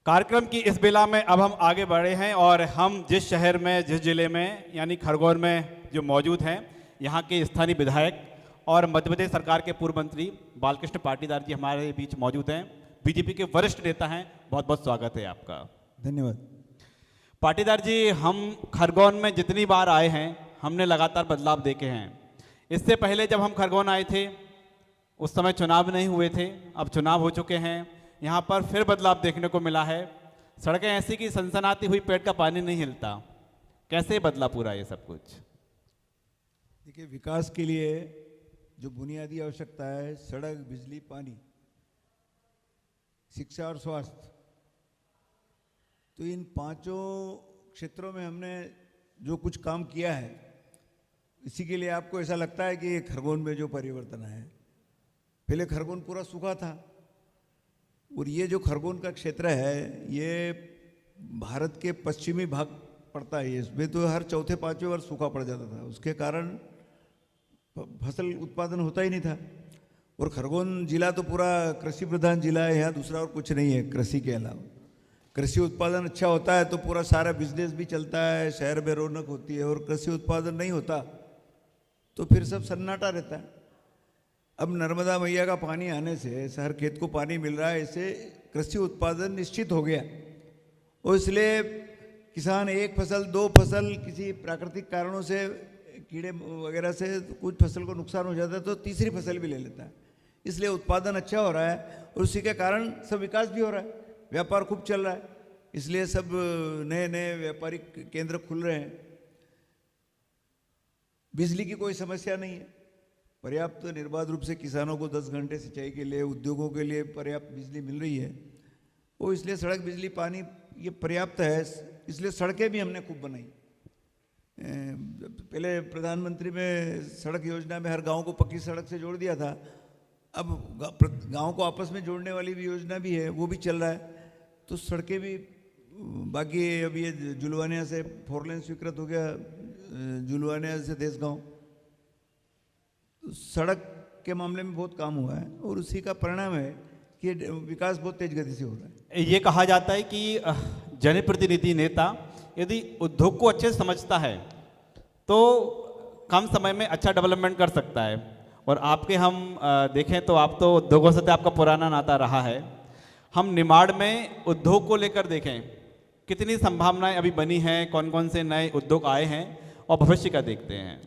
कार्यक्रम की इस बेला में अब हम आगे बढ़े हैं और हम जिस शहर में, जिस जिले में यानी खरगोन में जो मौजूद हैं, यहाँ के स्थानीय विधायक और मध्य प्रदेश सरकार के पूर्व मंत्री बालकृष्ण पाटीदार जी हमारे बीच मौजूद हैं। बीजेपी के वरिष्ठ नेता हैं। बहुत बहुत स्वागत है आपका। धन्यवाद। पाटीदार जी, हम खरगोन में जितनी बार आए हैं हमने लगातार बदलाव देखे हैं। इससे पहले जब हम खरगोन आए थे उस समय चुनाव नहीं हुए थे, अब चुनाव हो चुके हैं। यहाँ पर फिर बदलाव देखने को मिला है। सड़कें ऐसी कि सनसनाती हुई पेट का पानी नहीं हिलता। कैसे बदला पूरा ये सब कुछ? देखिए, विकास के लिए जो बुनियादी आवश्यकता है, सड़क, बिजली, पानी, शिक्षा और स्वास्थ्य, तो इन पांचों क्षेत्रों में हमने जो कुछ काम किया है, इसी के लिए आपको ऐसा लगता है कि खरगोन में जो परिवर्तन है, पहले खरगोन पूरा सूखा था और ये जो खरगोन का क्षेत्र है ये भारत के पश्चिमी भाग पड़ता है। इसमें तो हर चौथे पांचवें वर्ष सूखा पड़ जाता था, उसके कारण फसल उत्पादन होता ही नहीं था। और खरगोन जिला तो पूरा कृषि प्रधान जिला है, यहाँ दूसरा और कुछ नहीं है कृषि के अलावा। कृषि उत्पादन अच्छा होता है तो पूरा सारा बिजनेस भी चलता है, शहर में रौनक होती है। और कृषि उत्पादन नहीं होता तो फिर सब सन्नाटा रहता है। अब नर्मदा मैया का पानी आने से हर खेत को पानी मिल रहा है, इससे कृषि उत्पादन निश्चित हो गया। और इसलिए किसान एक फसल, दो फसल, किसी प्राकृतिक कारणों से, कीड़े वगैरह से कुछ फसल को नुकसान हो जाता है तो तीसरी फसल भी ले लेता है। इसलिए उत्पादन अच्छा हो रहा है और उसी के कारण सब विकास भी हो रहा है, व्यापार खूब चल रहा है। इसलिए सब नए नए व्यापारिक केंद्र खुल रहे हैं। बिजली की कोई समस्या नहीं है, पर्याप्त निर्बाध रूप से किसानों को 10 घंटे सिंचाई के लिए, उद्योगों के लिए पर्याप्त बिजली मिल रही है। वो इसलिए सड़क, बिजली, पानी ये पर्याप्त है। इसलिए सड़कें भी हमने खूब बनाई। पहले प्रधानमंत्री में सड़क योजना में हर गांव को पक्की सड़क से जोड़ दिया था। अब गांव को आपस में जोड़ने वाली भी योजना भी है, वो भी चल रहा है। तो सड़कें भी बाकी, अब ये जुलवानिया से 4 लेन स्वीकृत हो गया, जुलवानिया से देसगांव। सड़क के मामले में बहुत काम हुआ है और उसी का परिणाम है कि विकास बहुत तेज गति से हो रहा है। ये कहा जाता है कि जनप्रतिनिधि नेता यदि उद्योग को अच्छे से समझता है तो कम समय में अच्छा डेवलपमेंट कर सकता है। और आपके हम देखें तो आप तो उद्योगों से तो आपका पुराना नाता रहा है। हम निमाड़ में उद्योग को लेकर देखें, कितनी संभावनाएं अभी बनी हैं, कौन कौन से नए उद्योग आए हैं और भविष्य का देखते हैं।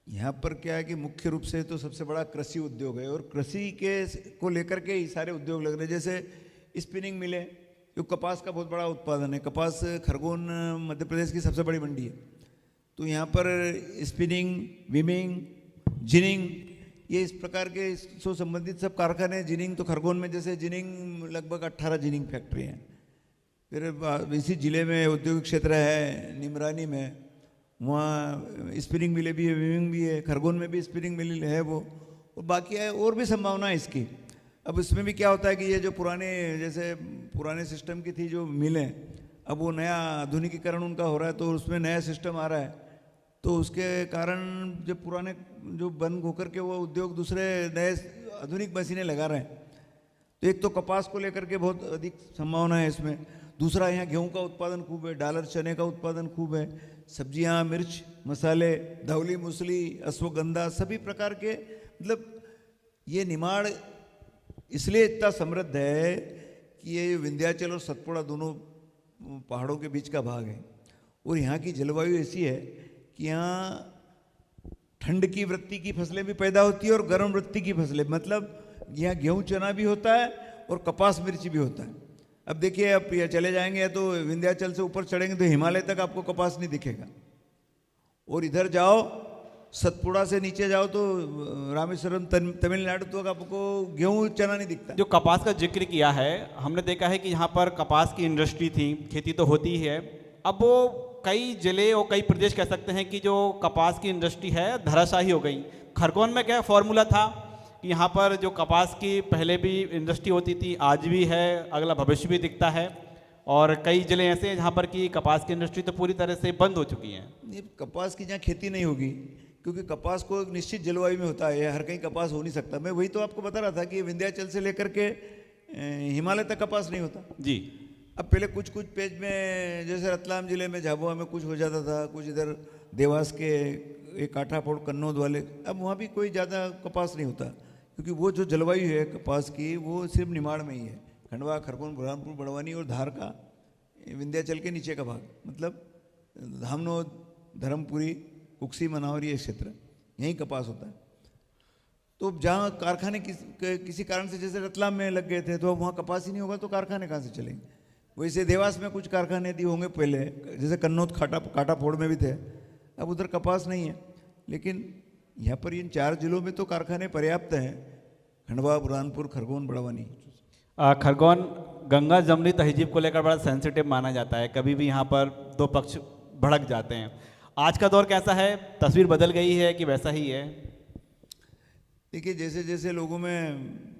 यहाँ पर क्या है कि मुख्य रूप से तो सबसे बड़ा कृषि उद्योग है और कृषि के को लेकर के ही सारे उद्योग लग रहे हैं। जैसे स्पिनिंग मिले, जो कपास का बहुत बड़ा उत्पादन है। कपास खरगोन मध्य प्रदेश की सबसे बड़ी मंडी है। तो यहाँ पर स्पिनिंग, वीविंग, जिनिंग, ये इस प्रकार के इससे संबंधित सब कारखाने। जिनिंग तो खरगोन में जैसे जिनिंग लगभग 18 जिनिंग फैक्ट्री हैं। फिर इसी जिले में औद्योगिक क्षेत्र है निमरानी में, वहाँ स्पिनिंग मिले भी है, वीविंग भी है। खरगोन में भी स्पिनिंग मिल है वो, और बाकी है और भी संभावना है इसकी। अब इसमें भी क्या होता है कि ये जो पुराने सिस्टम की थी जो मिलें, अब वो नया आधुनिकीकरण उनका हो रहा है तो उसमें नया सिस्टम आ रहा है। तो उसके कारण जो पुराने जो बंद होकर के वो उद्योग दूसरे नए आधुनिक मशीनें लगा रहे हैं। तो एक तो कपास को लेकर के बहुत अधिक संभावना है इसमें। दूसरा, यहाँ गेहूं का उत्पादन खूब है, डालर चने का उत्पादन खूब है, सब्जियां, मिर्च, मसाले, धौली, मूसली, अश्वगंधा, सभी प्रकार के। मतलब ये निमाड़ इसलिए इतना समृद्ध है कि ये विंध्याचल और सतपुड़ा दोनों पहाड़ों के बीच का भाग है। और यहाँ की जलवायु ऐसी है कि यहाँ ठंड की वृत्ति की फसलें भी पैदा होती है और गर्म वृत्ति की फसलें। मतलब यहाँ गेहूं, चना भी होता है और कपास, मिर्च भी होता है। अब देखिए, आप ये चले जाएंगे तो विंध्याचल से ऊपर चढ़ेंगे तो हिमालय तक आपको कपास नहीं दिखेगा। और इधर जाओ, सतपुड़ा से नीचे जाओ तो रामेश्वरम, तमिलनाडु तो आपको गेहूं, चना नहीं दिखता। जो कपास का जिक्र किया है, हमने देखा है कि यहाँ पर कपास की इंडस्ट्री थी, खेती तो होती ही है। अब वो कई जिले और कई प्रदेश कह सकते हैं कि जो कपास की इंडस्ट्री है धराशायी हो गई। खरगोन में क्या फॉर्मूला था कि यहाँ पर जो कपास की पहले भी इंडस्ट्री होती थी, आज भी है, अगला भविष्य भी दिखता है। और कई जिले ऐसे हैं जहाँ पर कि कपास की इंडस्ट्री तो पूरी तरह से बंद हो चुकी है। ये कपास की जहाँ खेती नहीं होगी, क्योंकि कपास को एक निश्चित जलवायु में होता है, हर कहीं कपास हो नहीं सकता। मैं वही तो आपको बता रहा था कि विंध्याचल से लेकर के हिमालय तक कपास नहीं होता जी। अब पहले कुछ कुछ पेज में जैसे रतलाम जिले में झाबुआ में कुछ हो जाता था, कुछ इधर देवास के एक काठाफोड़ कन्नौद वाले, अब वहाँ भी कोई ज़्यादा कपास नहीं होता, क्योंकि वो जो जलवायु है कपास की वो सिर्फ निमाड़ में ही है। खंडवा, खरगोन, बुरहानपुर, बड़वानी और धार का विंध्याचल के नीचे का भाग, मतलब धामनोद, धर्मपुरी, कुक्सी, मनावरी, ये क्षेत्र, यहीं कपास होता है। तो जहाँ कारखाने किसी कारण से जैसे रतलाम में लग गए थे, तो अब वहाँ कपास ही नहीं होगा तो कारखाने कहाँ से चलेंगे। वैसे देवास में कुछ कारखाने दी होंगे पहले, जैसे कन्नौद काटाफोड़ में भी थे, अब उधर कपास नहीं है। लेकिन यहाँ पर इन 4 जिलों में तो कारखाने पर्याप्त हैं, खंडवा, बुरहानपुर, खरगोन, बड़वानी। खरगोन गंगा जमनी तहजीब को लेकर बड़ा सेंसिटिव माना जाता है, कभी भी यहाँ पर 2 पक्ष भड़क जाते हैं। आज का दौर कैसा है, तस्वीर बदल गई है कि वैसा ही है? देखिए, जैसे जैसे लोगों में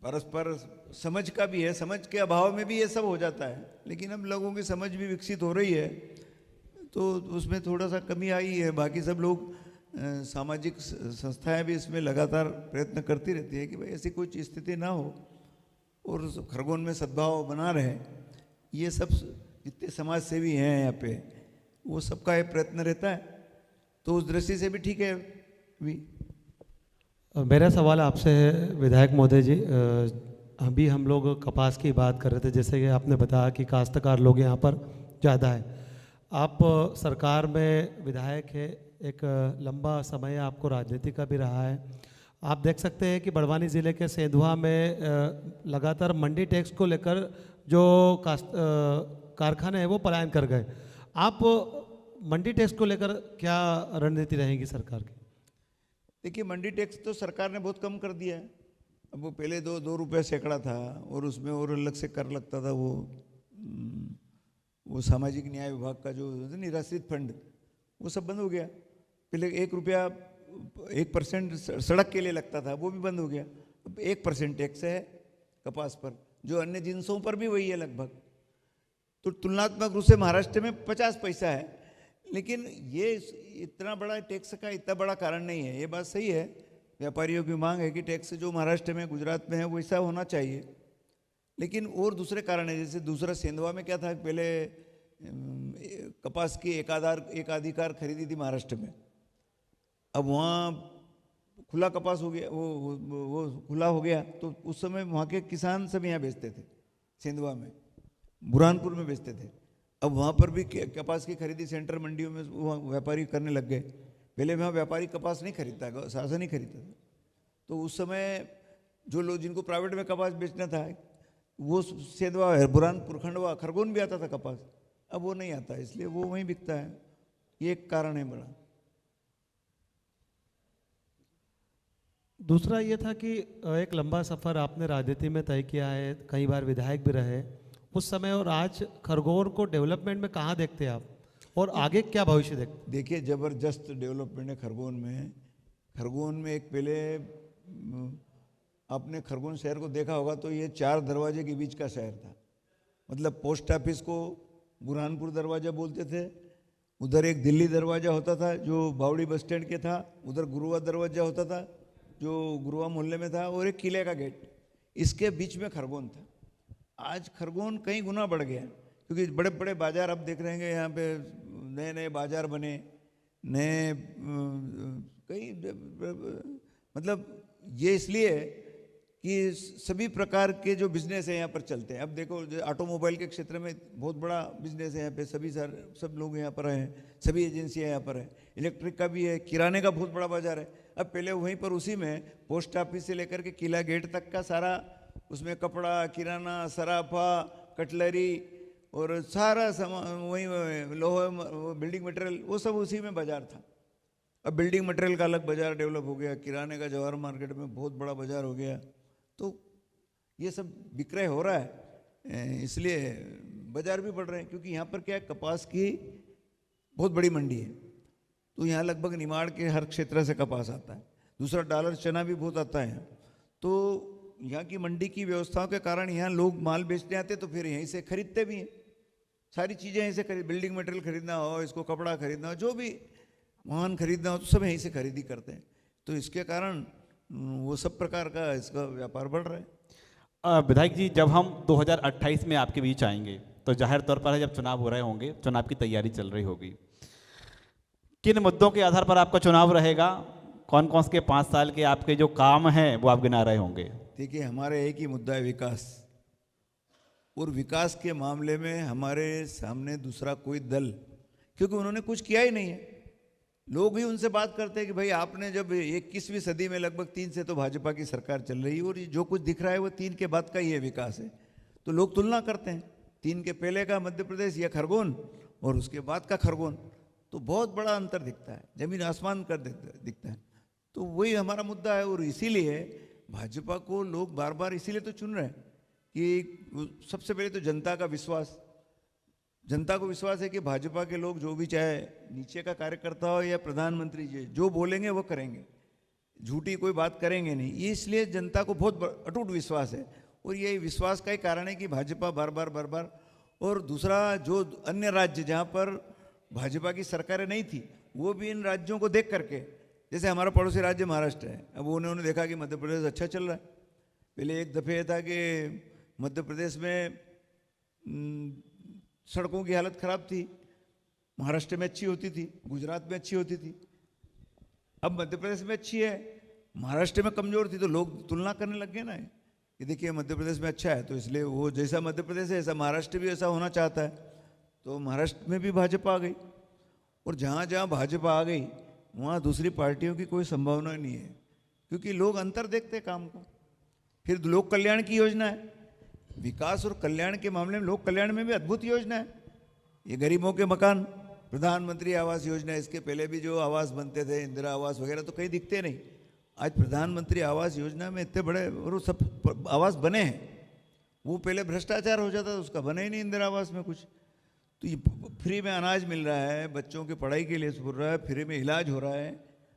परस्पर समझ का भी है, समझ के अभाव में भी ये सब हो जाता है, लेकिन अब लोगों की समझ भी विकसित हो रही है, तो उसमें थोड़ा सा कमी आई है। बाकी सब लोग सामाजिक संस्थाएं भी इसमें लगातार प्रयत्न करती रहती है कि भाई ऐसी कोई स्थिति ना हो और खरगोन में सद्भाव बना रहे। ये सब जितने समाज सेवी हैं यहाँ पे, वो सबका ये प्रयत्न रहता है, तो उस दृष्टि से भी ठीक है। भी मेरा सवाल आपसे है विधायक महोदय जी, अभी हम लोग कपास की बात कर रहे थे, जैसे कि आपने बताया कि काश्तकार लोग यहाँ पर ज़्यादा है। आप सरकार में विधायक है, एक लंबा समय आपको राजनीति का भी रहा है। आप देख सकते हैं कि बड़वानी ज़िले के सेंधुआ में लगातार मंडी टैक्स को लेकर जो कारखाने हैं वो पलायन कर गए। आप मंडी टैक्स को लेकर क्या रणनीति रहेगी सरकार की? देखिए, मंडी टैक्स तो सरकार ने बहुत कम कर दिया है। अब वो पहले 2 रुपये सैकड़ा था और उसमें और अलग से कर लगता था, वो सामाजिक न्याय विभाग का जो निराश्रित फंड, वो सब बंद हो गया। पहले 1 रुपया 1% सड़क के लिए लगता था, वो भी बंद हो गया। अब 1% टैक्स है कपास पर, जो अन्य जिन्सों पर भी वही है लगभग। तो तुलनात्मक रूप से महाराष्ट्र में 50 पैसा है, लेकिन ये इतना बड़ा टैक्स का इतना बड़ा कारण नहीं है। ये बात सही है, व्यापारियों की मांग है कि टैक्स जो महाराष्ट्र में, गुजरात में है वैसा होना चाहिए, लेकिन और दूसरे कारण है। जैसे दूसरा सेंधवा में क्या था, पहले कपास की एकाधिकार खरीदी थी महाराष्ट्र में, अब वहाँ खुला कपास हो गया, वो खुला हो गया, तो उस समय वहाँ के किसान सब यहाँ बेचते थे, सेंधवा में, बुरहानपुर में बेचते थे। अब वहाँ पर भी कपास की खरीदी सेंटर मंडियों में वहाँ व्यापारी करने लग गए। पहले वहाँ व्यापारी कपास नहीं खरीदता, शासन ही खरीदता था। तो उस समय जो लोग जिनको प्राइवेट में कपास बेचना था, वो सेंधवा, बुरहानपुर, खंडवा, खरगोन भी आता था कपास, अब वो नहीं आता, इसलिए वो वहीं बिकता है। ये एक कारण है बड़ा। दूसरा ये था कि एक लंबा सफ़र आपने राजनीति में तय किया है, कई बार विधायक भी रहे उस समय, और आज खरगोन को डेवलपमेंट में कहाँ देखते हैं आप, और आगे क्या भविष्य देखते? देखिए, ज़बरदस्त डेवलपमेंट है खरगोन में। खरगोन में एक पहले आपने खरगोन शहर को देखा होगा तो ये 4 दरवाजे के बीच का शहर था। मतलब पोस्ट ऑफिस को बुरहानपुर दरवाज़ा बोलते थे, उधर एक दिल्ली दरवाज़ा होता था जो बावड़ी बस स्टैंड के था, उधर गुरुआ दरवाज़ा होता था जो गुरुआ मोहल्ले में था, और एक किले का गेट, इसके बीच में खरगोन था। आज खरगोन कई गुना बढ़ गया, क्योंकि बड़े बड़े बाजार अब देख रहे हैं यहाँ पे, नए नए बाजार बने, नए कई, मतलब ये इसलिए कि सभी प्रकार के जो बिजनेस है यहाँ पर चलते हैं। अब देखो, ऑटोमोबाइल के क्षेत्र में बहुत बड़ा बिजनेस है यहाँ पे, सब लोग यहाँ पर हैं, सभी एजेंसियाँ यहाँ पर हैं। इलेक्ट्रिक का भी है, किराने का बहुत बड़ा बाजार है। अब पहले वहीं पर उसी में पोस्ट ऑफिस से लेकर के किला गेट तक का सारा, उसमें कपड़ा, किराना, सराफा, कटलरी और सारा सामान, वहीं लोहा, बिल्डिंग मटेरियल, वो सब उसी में बाजार था। अब बिल्डिंग मटेरियल का अलग बाजार डेवलप हो गया, किराने का जवाहर मार्केट में बहुत बड़ा बाजार हो गया। तो ये सब विक्रय हो रहा है, इसलिए बाजार भी बढ़ रहे हैं। क्योंकि यहाँ पर क्या है, कपास की बहुत बड़ी मंडी है, तो यहाँ लगभग निमाड़ के हर क्षेत्र से कपास आता है। दूसरा, डॉलर चना भी बहुत आता है। तो यहाँ की मंडी की व्यवस्थाओं के कारण यहाँ लोग माल बेचने आते, तो फिर यहीं से खरीदते भी हैं। सारी चीज़ें यहीं से बिल्डिंग मटेरियल खरीदना हो, इसको कपड़ा खरीदना हो, जो भी वाहन खरीदना हो, तो सब यहीं से खरीदी करते हैं। तो इसके कारण वो सब प्रकार का इसका व्यापार बढ़ रहा है। विधायक जी, जब हम 2028 में आपके बीच आएंगे तो जाहिर तौर पर जब चुनाव हो रहे होंगे, चुनाव की तैयारी चल रही होगी, किन मुद्दों के आधार पर आपका चुनाव रहेगा? कौन कौन से 5 साल के आपके जो काम हैं वो आप गिना रहे होंगे? देखिए, हमारा एक ही मुद्दा है, विकास। और विकास के मामले में हमारे सामने दूसरा कोई दल, क्योंकि उन्होंने कुछ किया ही नहीं है। लोग ही उनसे बात करते हैं कि भाई आपने जब 21वीं सदी में लगभग 3 से तो भाजपा की सरकार चल रही है और ये जो कुछ दिख रहा है वो 3 के बाद का ही है विकास है। तो लोग तुलना करते हैं 3 के पहले का मध्य प्रदेश या खरगोन और उसके बाद का खरगोन, तो बहुत बड़ा अंतर दिखता है, जमीन आसमान का दिखता है। तो वही हमारा मुद्दा है और इसीलिए भाजपा को लोग बार बार इसीलिए तो चुन रहे हैं कि सबसे पहले तो जनता का विश्वास, जनता को विश्वास है कि भाजपा के लोग जो भी, चाहे नीचे का कार्यकर्ता हो या प्रधानमंत्री जी, जो बोलेंगे वो करेंगे, झूठी कोई बात करेंगे नहीं। ये इसलिए जनता को बहुत अटूट विश्वास है और ये विश्वास का ही कारण है कि भाजपा बार बार। और दूसरा, जो अन्य राज्य जहाँ पर भाजपा की सरकारें नहीं थी, वो भी इन राज्यों को देख करके, जैसे हमारा पड़ोसी राज्य महाराष्ट्र है, अब उन्होंने देखा कि मध्य प्रदेश अच्छा चल रहा है। पहले एक दफ़े था कि मध्य प्रदेश में सड़कों की हालत खराब थी, महाराष्ट्र में अच्छी होती थी, गुजरात में अच्छी होती थी, अब मध्य प्रदेश में अच्छी है, महाराष्ट्र में कमज़ोर थी। तो लोग तुलना करने लग गए ना कि देखिए मध्य प्रदेश में अच्छा है, तो इसलिए वो जैसा मध्य प्रदेश है ऐसा महाराष्ट्र भी ऐसा होना चाहता है। तो महाराष्ट्र में भी भाजपा आ गई और जहाँ जहाँ भाजपा आ गई वहाँ दूसरी पार्टियों की कोई संभावना नहीं है, क्योंकि लोग अंतर देखते काम को। फिर लोक कल्याण की योजना है, विकास और कल्याण के मामले में लोक कल्याण में भी अद्भुत योजना है। ये गरीबों के मकान, प्रधानमंत्री आवास योजना, इसके पहले भी जो आवास बनते थे, इंदिरा आवास वगैरह, तो कहीं दिखते नहीं। आज प्रधानमंत्री आवास योजना में इतने बड़े और सब आवास बने हैं। वो पहले भ्रष्टाचार हो जाता था, उसका बने ही नहीं इंदिरा आवास में कुछ। तो ये फ्री में अनाज मिल रहा है, बच्चों की पढ़ाई के लिए हो रहा है, फ्री में इलाज हो रहा है।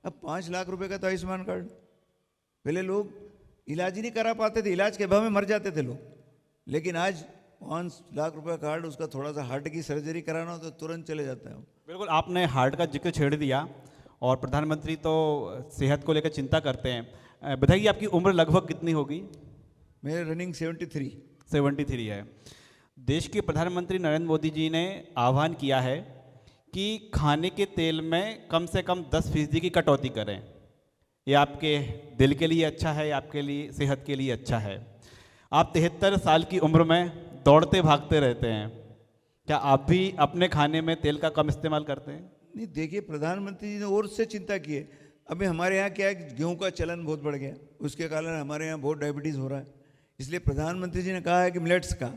अब 5 लाख रुपए का तो आयुष्मान कार्ड, पहले लोग इलाज ही नहीं करा पाते थे, इलाज के अभाव में मर जाते थे लोग, लेकिन आज 5 लाख रुपए कार्ड, उसका थोड़ा सा हार्ट की सर्जरी कराना हो तो तुरंत चले जाता है। बिल्कुल, आपने हार्ट का जिक्र छेड़ दिया और प्रधानमंत्री तो सेहत को लेकर चिंता करते हैं। बताइए, आपकी उम्र लगभग कितनी होगी? मेरे रनिंग 73 है। देश के प्रधानमंत्री नरेंद्र मोदी जी ने आह्वान किया है कि खाने के तेल में कम से कम 10% की कटौती करें। ये आपके दिल के लिए अच्छा है, आपके लिए, सेहत के लिए अच्छा है। आप 73 साल की उम्र में दौड़ते भागते रहते हैं, क्या आप भी अपने खाने में तेल का कम इस्तेमाल करते हैं? नहीं, देखिए प्रधानमंत्री जी ने और से चिंता की है। अभी हमारे यहाँ क्या है, गेहूं का चलन बहुत बढ़ गया, उसके कारण हमारे यहाँ बहुत डायबिटीज़ हो रहा है। इसलिए प्रधानमंत्री जी ने कहा है कि मिलेट्स का,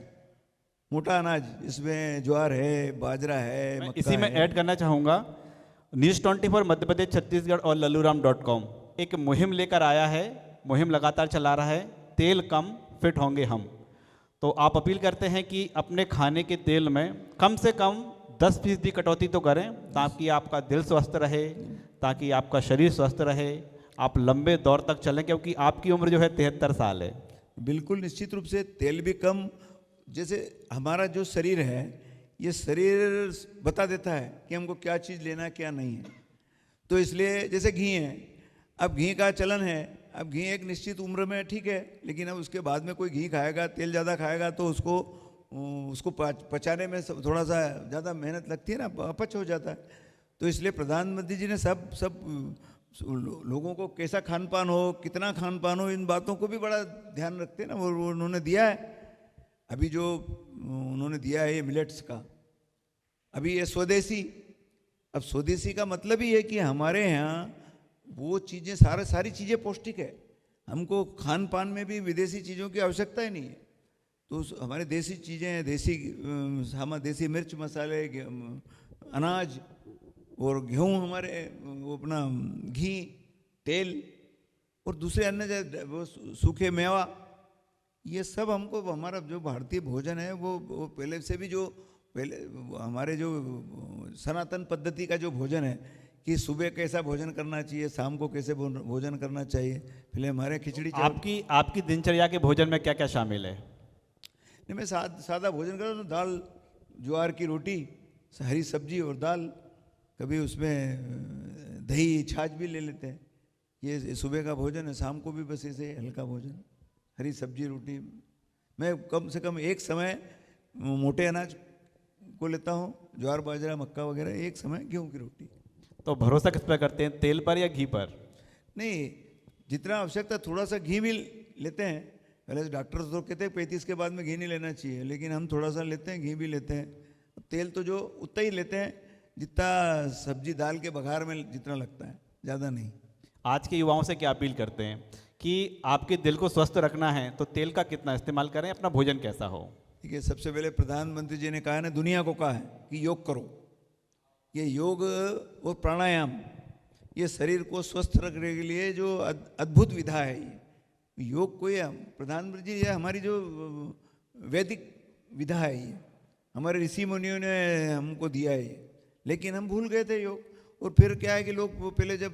मोटा अनाज, इसमें ज्वार है, बाजरा है, मक्का इसी में ऐड करना चाहूँगा, News24 मध्य प्रदेश, छत्तीसगढ़ और लल्लूराम.com एक मुहिम लेकर आया है, मुहिम लगातार चला रहा है, तेल कम फिट होंगे हम। तो आप अपील करते हैं कि अपने खाने के तेल में कम से कम 10% कटौती तो करें, ताकि आपका दिल स्वस्थ रहे, ताकि आपका शरीर स्वस्थ रहे, आप लंबे दौर तक चलें, क्योंकि आपकी उम्र जो है 73 साल है। बिल्कुल, निश्चित रूप से तेल भी कम। जैसे हमारा जो शरीर है, ये शरीर बता देता है कि हमको क्या चीज़ लेना है क्या नहीं है। तो इसलिए जैसे घी है, अब घी का चलन है, अब घी एक निश्चित उम्र में ठीक है, लेकिन अब उसके बाद में कोई घी खाएगा, तेल ज़्यादा खाएगा तो उसको पचाने में थोड़ा सा ज़्यादा मेहनत लगती है ना, अपच हो जाता है। तो इसलिए प्रधानमंत्री जी ने सब लोगों को कैसा खान पान हो, कितना खान पान हो, इन बातों को भी बड़ा ध्यान रखते हैं ना, वो उन्होंने दिया है। अभी जो उन्होंने दिया है ये मिलेट्स का, अभी ये स्वदेशी, अब स्वदेशी का मतलब ही है कि हमारे यहाँ वो चीज़ें सारी चीज़ें पौष्टिक है, हमको खान पान में भी विदेशी चीज़ों की आवश्यकता ही नहीं है। तो हमारे देसी चीज़ें, देसी मिर्च मसाले, अनाज और गेहूँ, हमारे वो अपना घी, तेल और दूसरे अन्य वो सूखे मेवा, ये सब हमको, हमारा जो भारतीय भोजन है वो पहले से भी, जो पहले हमारे जो सनातन पद्धति का जो भोजन है कि सुबह कैसा भोजन करना चाहिए, शाम को कैसे भोजन करना चाहिए, पहले हमारे खिचड़ी। आपकी दिनचर्या के भोजन में क्या क्या शामिल है? नहीं, मैं सादा भोजन करता हूँ, दाल, ज्वार की रोटी, हरी सब्जी और दाल, कभी उसमें दही छाछ भी ले लेते हैं। ये सुबह का भोजन है, शाम को भी बस ऐसे हल्का भोजन, हरी सब्जी रोटी मैं कम से कम एक समय मोटे अनाज को लेता हूँ, ज्वार बाजरा मक्का वगैरह, एक समय गेहूँ की रोटी। तो भरोसा किस पर करते हैं, तेल पर या घी पर? नहीं, जितना आवश्यकता थोड़ा सा घी भी लेते हैं। पहले डॉक्टर तो कहते हैं 35 के बाद में घी नहीं लेना चाहिए, लेकिन हम थोड़ा सा लेते हैं, घी भी लेते हैं। तेल तो जो उतना ही लेते हैं जितना सब्जी दाल के बघार में जितना लगता है, ज़्यादा नहीं। आज के युवाओं से क्या अपील करते हैं कि आपके दिल को स्वस्थ रखना है तो तेल का कितना इस्तेमाल करें, अपना भोजन कैसा हो? ठीक है, सबसे पहले प्रधानमंत्री जी ने कहा ना, दुनिया को कहा है कि योग करो। ये योग और प्राणायाम, ये शरीर को स्वस्थ रखने के लिए जो अद्भुत विधा है। ये योग कोई प्रधानमंत्री जी, ये हमारी जो वैदिक विधा है, ये हमारे ऋषि मुनियों ने हमको दिया है ये, लेकिन हम भूल गए थे योग। और फिर क्या है कि लोग पहले जब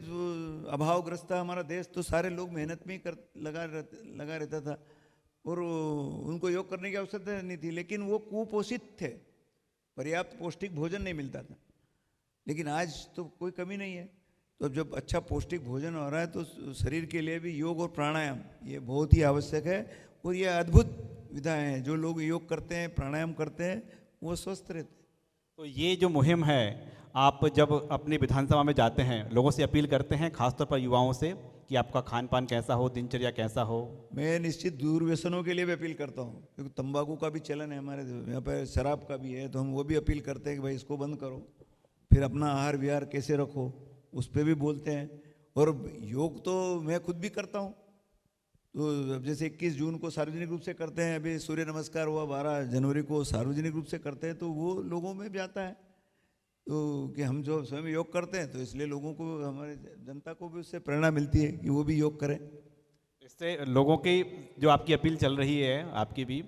अभावग्रस्त था हमारा देश, तो सारे लोग मेहनत में ही लगा रहता था और उनको योग करने की आवश्यकता नहीं थी, लेकिन वो कुपोषित थे, पर्याप्त पौष्टिक भोजन नहीं मिलता था। लेकिन आज तो कोई कमी नहीं है, तो अब जब अच्छा पौष्टिक भोजन हो रहा है तो शरीर के लिए भी योग और प्राणायाम ये बहुत ही आवश्यक है। और ये अद्भुत विधाएं हैं, जो लोग योग करते हैं, प्राणायाम करते हैं, वो स्वस्थ रहते हैं। तो ये जो मुहिम है, आप जब अपनी विधानसभा में जाते हैं, लोगों से अपील करते हैं, खासतौर पर युवाओं से, कि आपका खान पान कैसा हो, दिनचर्या कैसा हो? मैं निश्चित दूर व्यसनों के लिए भी अपील करता हूँ, क्योंकि तंबाकू का भी चलन है हमारे यहाँ पर, शराब का भी है, तो हम वो भी अपील करते हैं कि भाई इसको बंद करो। फिर अपना आहार विहार कैसे रखो, उस पर भी बोलते हैं। और योग तो मैं खुद भी करता हूँ। तो अब जैसे 21 जून को सार्वजनिक रूप से करते हैं, अभी सूर्य नमस्कार हुआ 12 जनवरी को सार्वजनिक रूप से करते हैं, तो वो लोगों में भी आता है। तो कि हम जो स्वयं योग करते हैं, तो इसलिए लोगों को, हमारे जनता को भी उससे प्रेरणा मिलती है कि वो भी योग करें। इससे लोगों की जो आपकी अपील चल रही है, आपकी भी,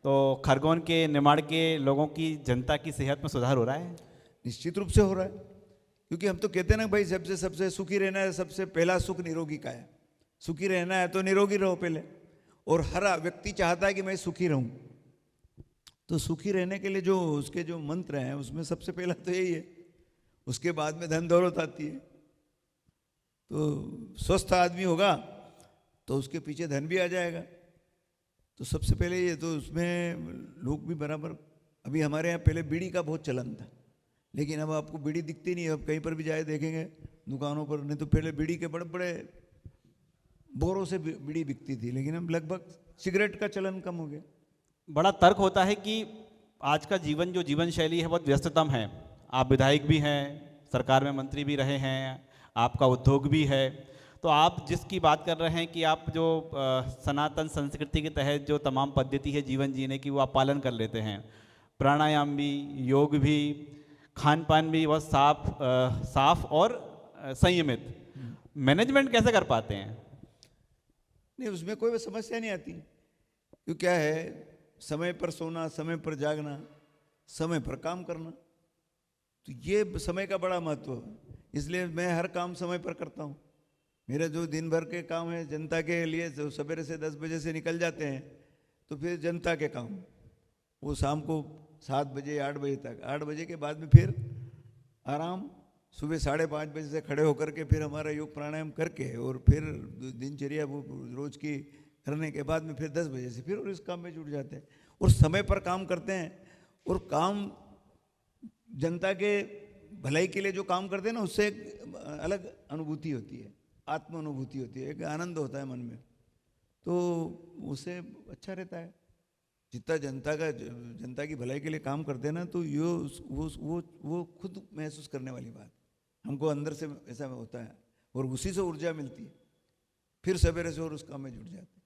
तो खरगोन के निमाड़ के लोगों की, जनता की सेहत में सुधार हो रहा है? निश्चित रूप से हो रहा है, क्योंकि हम तो कहते हैं ना भाई, सबसे सुखी रहना है, सबसे पहला सुख निरोगी का है। सुखी रहना है तो निरोगी रहो पहले, और हर व्यक्ति चाहता है कि मैं सुखी रहूं। तो सुखी रहने के लिए जो उसके जो मंत्र हैं, उसमें सबसे पहला तो यही है। उसके बाद में धन दौलत आती है। तो स्वस्थ आदमी होगा तो उसके पीछे धन भी आ जाएगा। तो सबसे पहले ये, तो उसमें लोग भी बराबर, अभी हमारे यहाँ पहले बीड़ी का बहुत चलन था, लेकिन अब आपको बीड़ी दिखती नहीं है। अब कहीं पर भी जाए देखेंगे दुकानों पर, नहीं तो पहले बीड़ी के बड़े बड़े बोरों से बीड़ी बिकती थी, लेकिन अब लगभग सिगरेट का चलन कम हो गया। बड़ा तर्क होता है कि आज का जीवन, जो जीवन शैली है, बहुत व्यस्ततम है। आप विधायक भी हैं, सरकार में मंत्री भी रहे हैं, आपका उद्योग भी है, तो आप जिसकी बात कर रहे हैं कि आप जो सनातन संस्कृति के तहत जो तमाम पद्धति है जीवन जीने की, वो आप पालन कर लेते हैं। प्राणायाम भी, योग भी, खान पान भी बहुत साफ और संयमित। मैनेजमेंट कैसे कर पाते हैं? नहीं, उसमें कोई समस्या नहीं आती। क्यों, क्या है, समय पर सोना, समय पर जागना, समय पर काम करना, तो ये समय का बड़ा महत्व है। इसलिए मैं हर काम समय पर करता हूँ। मेरा जो दिन भर के काम है जनता के लिए, तो सवेरे से 10 बजे से निकल जाते हैं, तो फिर जनता के काम वो शाम को 7 बजे 8 बजे तक, 8 बजे के बाद में फिर आराम, सुबह 5:30 बजे से खड़े होकर के फिर हमारा योग प्राणायाम करके, और फिर दिनचर्या वो रोज की करने के बाद में फिर 10 बजे से फिर और इस काम में जुट जाते हैं और समय पर काम करते हैं। और काम जनता के भलाई के लिए जो काम करते हैं ना, उससे एक अलग अनुभूति होती है, आत्म अनुभूति होती है, एक आनंद होता है मन में, तो उससे अच्छा रहता है। जितना जनता की भलाई के लिए काम करते हैं ना, तो वो खुद महसूस करने वाली बात हमको अंदर से ऐसा होता है, और उसी से ऊर्जा मिलती है, फिर सवेरे से और उस काम में जुट जाते हैं।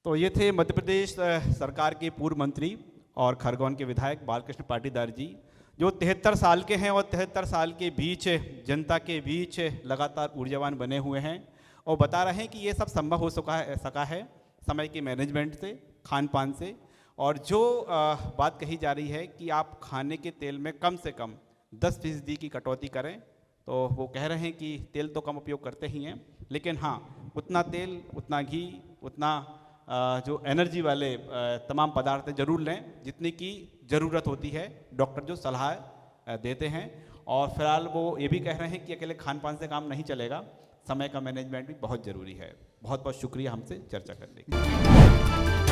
तो ये थे मध्य प्रदेश सरकार के पूर्व मंत्री और खरगोन के विधायक बालकृष्ण पाटीदार जी, जो 73 साल के हैं और 73 साल के बीच जनता के बीच लगातार ऊर्जावान बने हुए हैं, और बता रहे हैं कि ये सब संभव हो सका है समय के मैनेजमेंट से, खान पान से। और जो बात कही जा रही है कि आप खाने के तेल में कम से कम 10% की कटौती करें, तो वो कह रहे हैं कि तेल तो कम उपयोग करते ही हैं, लेकिन हाँ, उतना तेल, उतना घी, उतना जो एनर्जी वाले तमाम पदार्थ ज़रूर लें जितनी की ज़रूरत होती है, डॉक्टर जो सलाह देते हैं। और फिलहाल वो ये भी कह रहे हैं कि अकेले खान पान से काम नहीं चलेगा, समय का मैनेजमेंट भी बहुत ज़रूरी है। बहुत बहुत शुक्रिया हमसे चर्चा करने के लिए।